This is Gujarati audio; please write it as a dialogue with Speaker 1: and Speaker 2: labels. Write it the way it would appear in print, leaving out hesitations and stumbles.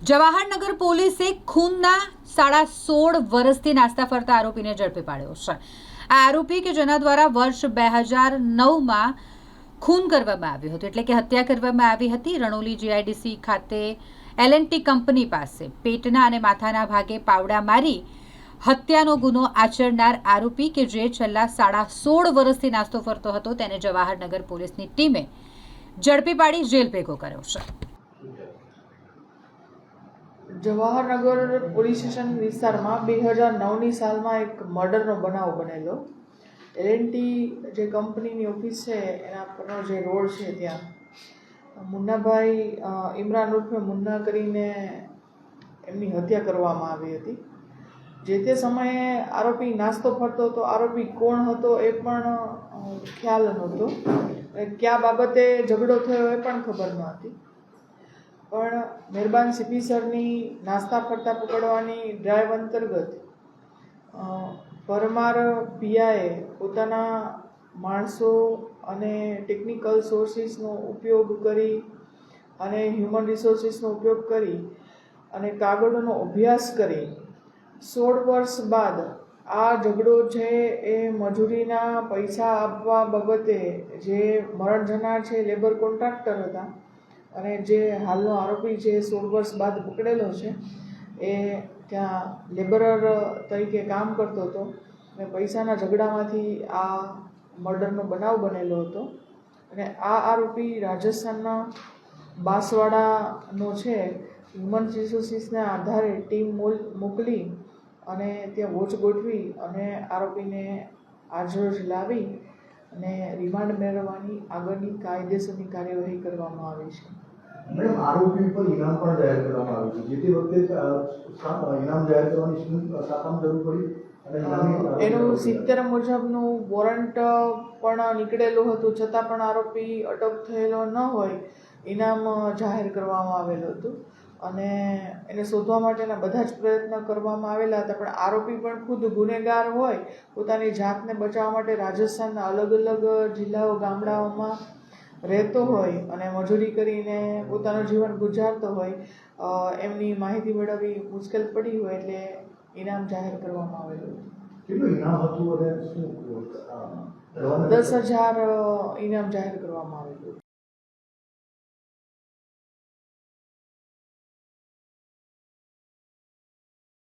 Speaker 1: જવાહરનગર પોલીસે ખૂનના 16.5 વર્ષથી નાસ્તા ફરતા આરોપીને ઝડપી પાડ્યો છે। આ આરોપી કે જેના દ્વારા વર્ષ 2009માં ખૂન કરવામાં આવ્યું હતું, એટલે કે હત્યા કરવામાં આવી હતી। રણોલી જીઆઈડીસી ખાતે એલએનટી કંપની પાસે પેટના અને માથાના ભાગે પાવડા મારી હત્યાનો ગુનો આચરનાર આરોપી કે જે છેલ્લા 16.5 વર્ષથી નાસ્તો ફરતો હતો તેને જવાહરનગર પોલીસની ટીમે ઝડપી પાડી જેલ ભેગો કર્યો છે।
Speaker 2: જવાહરનગર પોલીસ સ્ટેશન વિસ્તારમાં 2009ની સાલમાં એક મર્ડરનો બનાવ બનેલો। એલએનટી જે કંપનીની ઓફિસ છે એના પરનો જે રોડ છે ત્યાં મુન્નાભાઈ ઇમરાન ઉર્ફે મુન્ના કરીને એમની હત્યા કરવામાં આવી હતી। જે તે સમયે આરોપી નાસ્તો ફરતો હતો, આરોપી કોણ હતો એ પણ ખ્યાલ નહોતો, કયા બાબતે ઝઘડો થયો એ પણ ખબર ન હતી। પણ મહેરબાન સીપી સરની નાસ્તા ફરતા પકડવાની ડ્રાઈવ અંતર્ગત પરમાર પીઆઈએ પોતાના માણસો અને ટેકનિકલ સોર્સિસનો ઉપયોગ કરી અને હ્યુમન રિસોર્સિસનો ઉપયોગ કરી અને કાગળોનો અભ્યાસ કરી 16 વર્ષ બાદ આ ઝઘડો છે એ મજૂરીના પૈસા આપવા બાબતે જે મરણ જનાર છે લેબર કોન્ટ્રાક્ટર હતા અને જે હાલનો આરોપી છે 16 વર્ષ બાદ પકડેલો છે એ ત્યાં લેબરર તરીકે કામ કરતો હતો અને પૈસાના ઝઘડામાંથી આ મર્ડરનો બનાવ બનેલો હતો। અને આ આરોપી રાજસ્થાનના બાંસવાડાનો છે। હ્યુમન રિસોર્સિસના આધારે ટીમ મોકલી અને ત્યાં વોચ ગોઠવી અને આરોપીને આજરોજ લાવી અને રિમાન્ડ મેળવવાની આગળની કાયદેસરની કાર્યવાહી કરવામાં આવી છે।
Speaker 3: મેડમ, આરોપી પર ઇનામ પણ જાહેર કરવામાં આવ્યું છે, જે તે વખતે ઇનામ જાહેર કરવાની શું કામ જરૂર પડી?
Speaker 2: એનું 70 મુજબનું વોરંટ પણ નીકળેલું હતું, છતાં પણ આરોપી અટક થયેલો ન હોય ઇનામ જાહેર કરવામાં આવેલું હતું અને એને શોધવા માટેના બધા જ પ્રયત્ન કરવામાં આવેલા હતા। પણ આરોપી પણ ખુદ ગુનેગાર હોય, પોતાની જાતને બચાવવા માટે રાજસ્થાનના અલગ અલગ જિલ્લાઓ ગામડાઓમાં રહેતો હોય અને મજૂરી કરીને પોતાનું જીવન ગુજારતો હોય, એમની માહિતી મેળવવી મુશ્કેલ પડી હોય એટલે ઇનામ જાહેર કરવામાં આવેલું હતું।
Speaker 3: કેટલું ઇનામ હતું અને શું
Speaker 2: 10,000 ઇનામ જાહેર કરવામાં આવેલું હતું।